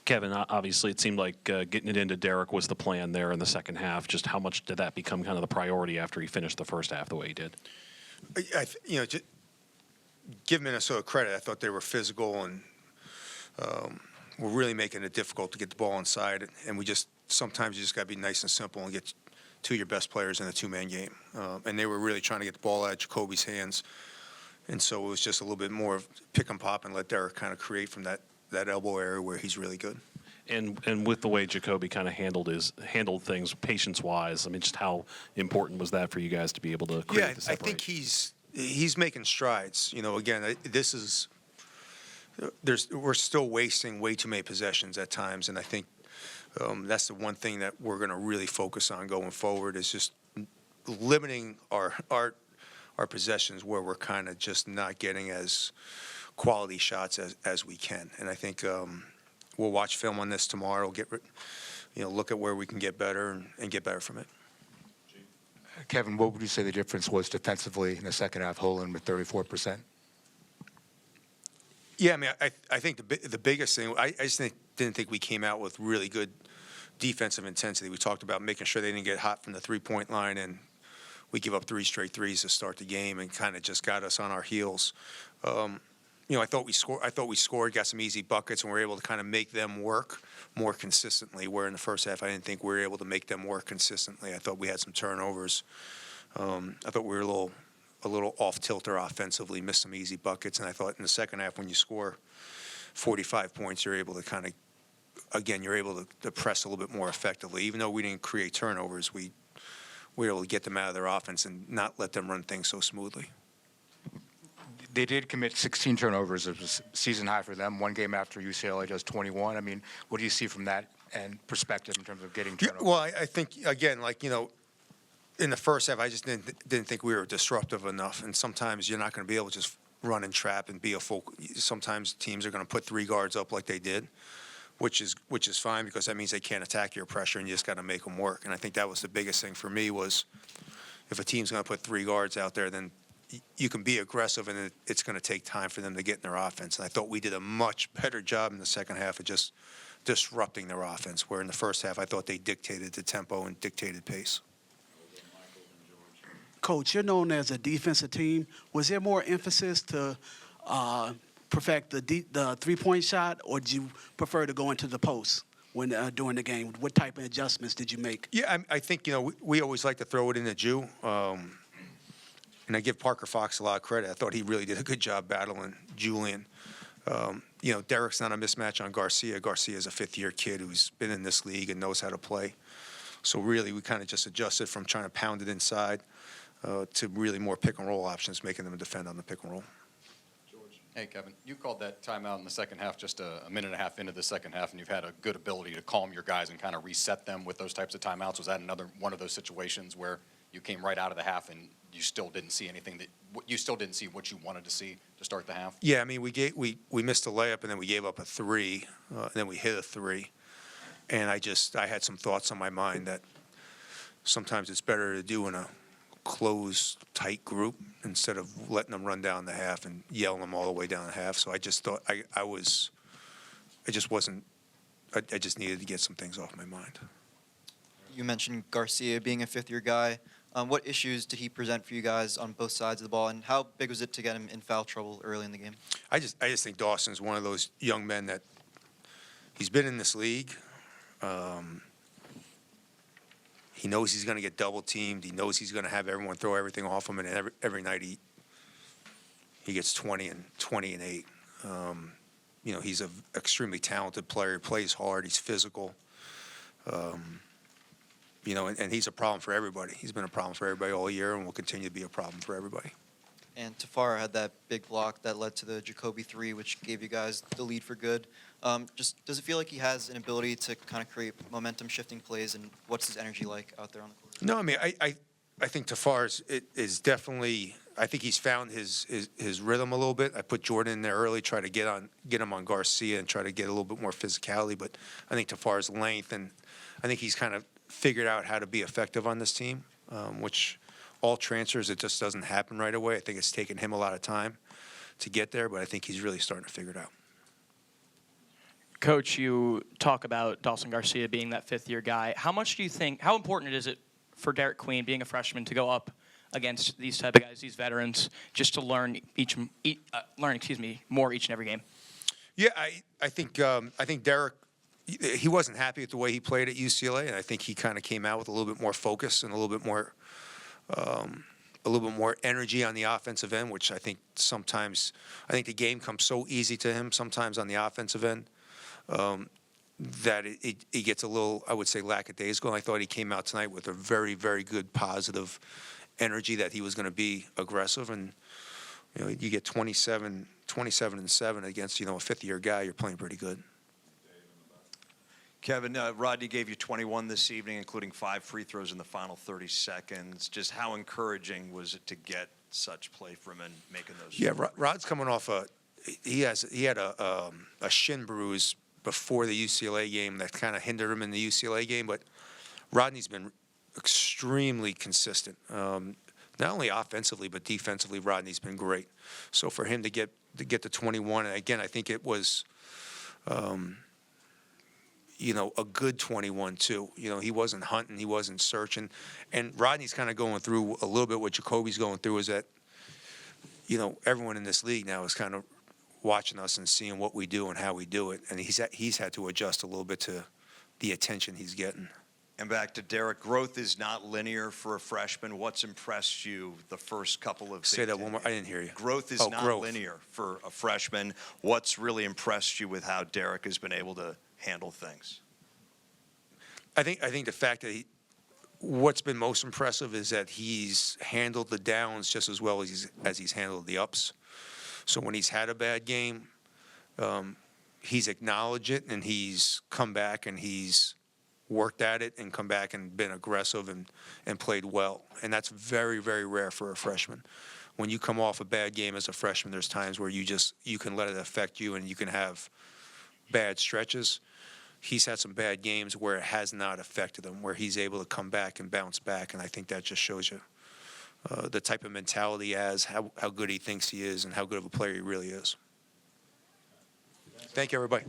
Kevin, obviously it seemed like getting it into Derik was the plan there in the second half. Just how much did that become kind of the priority after he finished the first half the way he did? Just give Minnesota credit. I thought they were physical and were really making it difficult to get the ball inside. And sometimes you just got to be nice and simple and get two of your best players in a two-man game. And they were really trying to get the ball out of Ja'Kobi's hands. And so it was just a little bit more of pick and pop and let Derik kind of create from that elbow area where he's really good. And with the way Ja'Kobi kind of handled things patience-wise, I mean, just how important was that for you guys to be able to create the separation? I think he's making strides. Again, we're still wasting way too many possessions at times, and I think that's the one thing that we're going to really focus on going forward is just limiting our possessions where we're kind of just not getting as quality shots as we can. And I think we'll watch film on this tomorrow, look at where we can get better and get better from it. Kevin, what would you say the difference was defensively in the second half, Holland with 34%? Yeah, I mean, I think the biggest thing, I just didn't think we came out with really good defensive intensity. We talked about making sure they didn't get hot from the three-point line, and we give up 3 straight threes to start the game and kind of just got us on our heels. I thought we scored, got some easy buckets, and we were able to kind of make them work more consistently, where in the first half I didn't think we were able to make them work consistently. I thought we had some turnovers. I thought we were a little off-tilter offensively, missed some easy buckets, and I thought in the second half when you score 45 points, you're able to kind of, again, you're able to press a little bit more effectively. Even though we didn't create turnovers, we were able to get them out of their offense and not let them run things so smoothly. They did commit 16 turnovers. It was season high for them. One game after UCLA does 21. I mean, what do you see from that and perspective in terms of getting turnovers? Well, I think, again, in the first half, I just didn't think we were disruptive enough. And sometimes you're not going to be able to just run and trap and be a full. Sometimes teams are going to put 3 guards up like they did, which is fine because that means they can't attack your pressure and you just got to make them work. And I think that was the biggest thing for me was if a team's going to put 3 guards out there, then you can be aggressive, and it's going to take time for them to get in their offense. And I thought we did a much better job in the second half of just disrupting their offense, where in the first half I thought they dictated the tempo and dictated pace. Coach, you're known as a defensive team. Was there more emphasis to perfect the three-point shot, or did you prefer to go into the post when during the game? What type of adjustments did you make? Yeah, I think, we always like to throw it in the Jew. And I give Parker Fox a lot of credit. I thought he really did a good job battling Julian. Derik's not a mismatch on Garcia. Garcia is a fifth-year kid who's been in this league and knows how to play. So really, we kind of just adjusted from trying to pound it inside to really more pick-and-roll options, making them defend on the pick-and-roll. Hey, Kevin, you called that timeout in the second half just a minute and a half into the second half, and you've had a good ability to calm your guys and kind of reset them with those types of timeouts. Was that another one of those situations where you came right out of the half and you still didn't see anything you still didn't see what you wanted to see to start the half? Yeah, I mean, we missed a layup, and then we gave up a 3, and then we hit a 3. And I had some thoughts on my mind that sometimes it's better to do in a closed, tight group instead of letting them run down the half and yelling them all the way down the half. So I just thought I just needed to get some things off my mind. You mentioned Garcia being a fifth-year guy. What issues did he present for you guys on both sides of the ball, and how big was it to get him in foul trouble early in the game? I just think Dawson's one of those young men that he's been in this league. He knows he's going to get double-teamed. He knows he's going to have everyone throw everything off him, and every night he gets 20 and 8. He's an extremely talented player. He plays hard. He's physical. And he's a problem for everybody. He's been a problem for everybody all year and will continue to be a problem for everybody. And Tafara had that big block that led to the Ja'Kobi 3, which gave you guys the lead for good. Just does it feel like he has an ability to kind of create momentum-shifting plays, and what's his energy like out there on the court? No, I mean, I think Tafara is definitely – I think he's found his rhythm a little bit. I put Jordan in there early, try to get him on Garcia and try to get a little bit more physicality. But I think Tafara's length, and I think he's kind of figured out how to be effective on this team, which all transfers, it just doesn't happen right away. I think it's taken him a lot of time to get there, but I think he's really starting to figure it out. Coach, you talk about Dawson Garcia being that fifth-year guy. How important is it for Derik Queen, being a freshman, to go up against these type of guys, these veterans, just to learn more each and every game? Yeah, I think Derik, he wasn't happy with the way he played at UCLA, and I think he kind of came out with a little bit more focus and a little bit more energy on the offensive end, which I think sometimes the game comes so easy to him sometimes on the offensive end that it gets a little, I would say, lackadaisical. And I thought he came out tonight with a very, very good positive energy that he was going to be aggressive, and you get 27 and 7 against a fifth-year guy. You're playing pretty good. Kevin, Rodney gave you 21 this evening, including 5 free throws in the final 30 seconds. Just how encouraging was it to get such play from him making those? Yeah, Rod's coming off he had a shin bruise before the UCLA game that kind of hindered him in the UCLA game, but Rodney's been extremely consistent. Not only offensively but defensively, Rodney's been great. So for him to get to 21, and again, I think it was a good 21 too. He wasn't hunting, he wasn't searching, and Rodney's kind of going through a little bit what Ja'Kobi's going through, is that everyone in this league now is kind of watching us and seeing what we do and how we do it, and he's had to adjust a little bit to the attention he's getting. And back to Derik, growth is not linear for a freshman. What's impressed you the first couple of Say that one more. I didn't hear you. Growth is not linear for a freshman. What's really impressed you with how Derik has been able to handle things? I think the fact that what's been most impressive is that he's handled the downs just as well as he's handled the ups. So when he's had a bad game, he's acknowledged it, and he's come back and he's worked at it and come back and been aggressive and played well. And that's very, very rare for a freshman. When you come off a bad game as a freshman, there's times where you can let it affect you and you can have bad stretches. He's had some bad games where it has not affected him, where he's able to come back and bounce back, and I think that just shows you the type of mentality he has, how good he thinks he is, and how good of a player he really is. Thank you, everybody.